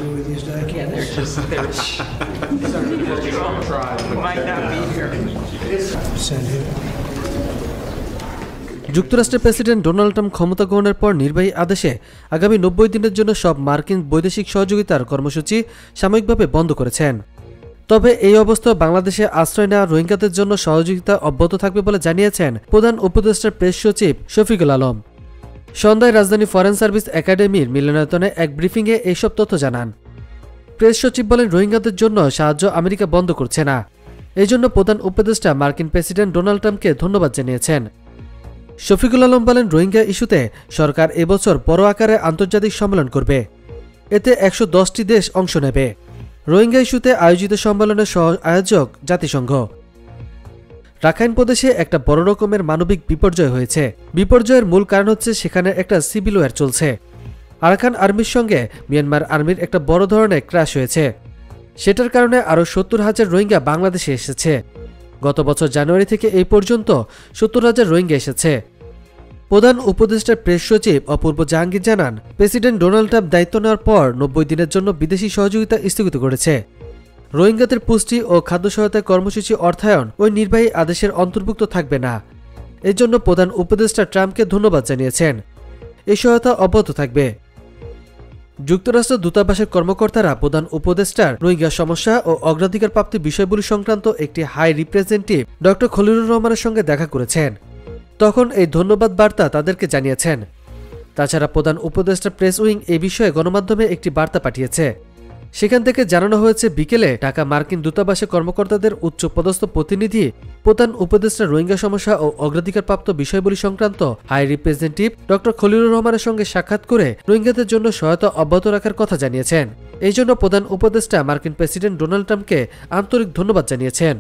disagree with you, Doug. Yeah, we might not be here. Send him. যুক্তরাষ্ট্রের president Donald Trump ক্ষমতা গ্রহণের পর নির্বাহী আদেশে আগামী 90 দিনের জন্য সব মার্কিন বৈদেশিক সহযোগিতার কর্মসূচি সাময়িকভাবে বন্ধ করেছেন। তবে এই অবস্থায় বাংলাদেশে আশ্রয় নেওয়া রোহিঙ্গাদের জন্য সহযোগিতা অব্যাহত থাকবে বলে জানিয়েছেন প্রধান উপদেষ্টার প্রেস সচিব শফিকুল আলম। সন্ধ্যায় রাজধানী ফরেন সার্ভিস একাডেমির মিলনায়তনে এক ব্রিফিংয়ে এইসব তথ্য জানান। প্রেস সচিব বলেন, রোহিঙ্গাদের জন্য সাহায্য আমেরিকা বন্ধ করছে না। এই জন্য প্রধান উপদেষ্টা মার্কিন প্রেসিডেন্ট ডোনাল্ড ট্রাম্পকে ধন্যবাদ জানিয়েছেন। শফিকুল আলম বলেন, রোহিঙ্গা ইস্যুতে সরকার এবছর বড় আকারে আন্তর্জাতিক সম্মেলন করবে। এতে 110টি দেশ অংশ নেবে। রোহিঙ্গা ইস্যুতে আয়োজিত সম্মেলনের সহ আয়োজক জাতিসংঘ। রাখাইন প্রদেশে একটা বড় রকমের মানবিক বিপর্যয় হয়েছে। বিপর্যয়ের মূল কারণ হচ্ছে সেখানে একটা সিভিল ওয়ার চলছে। আরাকান আর্মির সঙ্গে মিয়ানমার আর্মির একটা বড় ধরনের ক্র্যাশ হয়েছে। সেটার কারণে আরও 70,000 রোহিঙ্গা বাংলাদেশে এসেছে। গত বছর জানুয়ারি থেকে এই পর্যন্ত 70,000 রোহিঙ্গা এসেছে। প্রধান উপদেষ্টার প্রেস সচিব অপূর্ব জাহাঙ্গীর জানান, প্রেসিডেন্ট ডোনাল্ড ট্রাম্প দায়িত্ব নেওয়ার পর 90 দিনের জন্য বিদেশি সহযোগিতা স্থগিত করেছে। রোহিঙ্গাদের পুষ্টি ও খাদ্য সহায়তা কর্মসূচি অর্থায়ন ওই নির্বাহী আদেশের অন্তর্ভুক্ত থাকবে না। এর জন্য প্রধান উপদেষ্টা ট্রাম্পকে ধন্যবাদ জানিয়েছেন। এই সহায়তা অব্যাহত থাকবে। যুক্তরাষ্ট্র দূতাবাসের কর্মকর্তারা প্রধান উপদেষ্টার রোহিঙ্গা সমস্যা ও অগ্রাধিকার প্রাপ্তি বিষয়গুলি সংক্রান্ত একটি হাই রিপ্রেজেন্টেটিভ ডক্টর খলিলুর রহমানের সঙ্গে দেখা করেছেন। তখন এই ধন্যবাদ বার্তা তাদেরকে জানিয়েছেন। তাছাড়া প্রধান উপদেষ্টা প্রেস উইং এ বিষয়ে গণমাধ্যমে একটি বার্তা পাঠিয়েছে। সেখান থেকে জানানো হয়েছে, বিকেলে ঢাকা মার্কিন দূতাবাসে কর্মকর্তাদের উচ্চপদস্থ প্রতিনিধি প্রধান উপদেষ্টা রোহিঙ্গা সমস্যা ও অগ্রাধিকারপ্রাপ্ত বিষয়গুলি সংক্রান্ত হাই রিপ্রেজেন্টেটিভ ডক্টর খলিলুর রহমানের সঙ্গে সাক্ষাৎ করে রোহিঙ্গাদের জন্য সহায়তা অব্যাহত রাখার কথা জানিয়েছেন। এই জন্য প্রধান উপদেষ্টা মার্কিন প্রেসিডেন্ট ডোনাল্ড ট্রাম্পকে আন্তরিক ধন্যবাদ জানিয়েছেন।